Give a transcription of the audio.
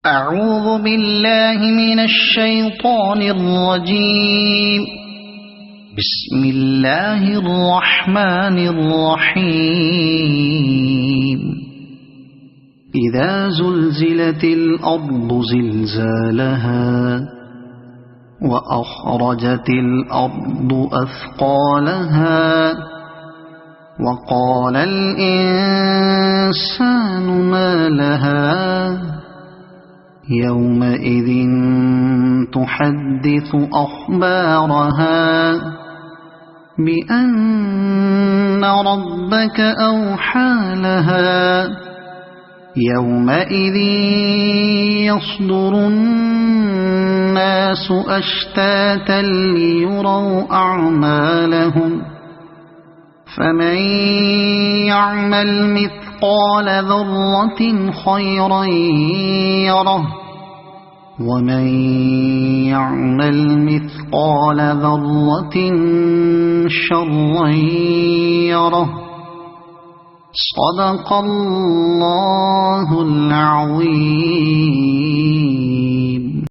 أعوذ بالله من الشيطان الرجيم. بسم الله الرحمن الرحيم. إذا زلزلت الأرض زلزالها وأخرجت الأرض أثقالها وقال الإنسان ما لها يومئذ تحدث أخبارها بأن ربك أوحى لها يومئذ يصدر الناس أشتاتا ليروا أعمالهم فمن يعمل مثقال ذرة خيرا يره ومن يعمل مثقال ذرة شرا يره. صدق الله العظيم.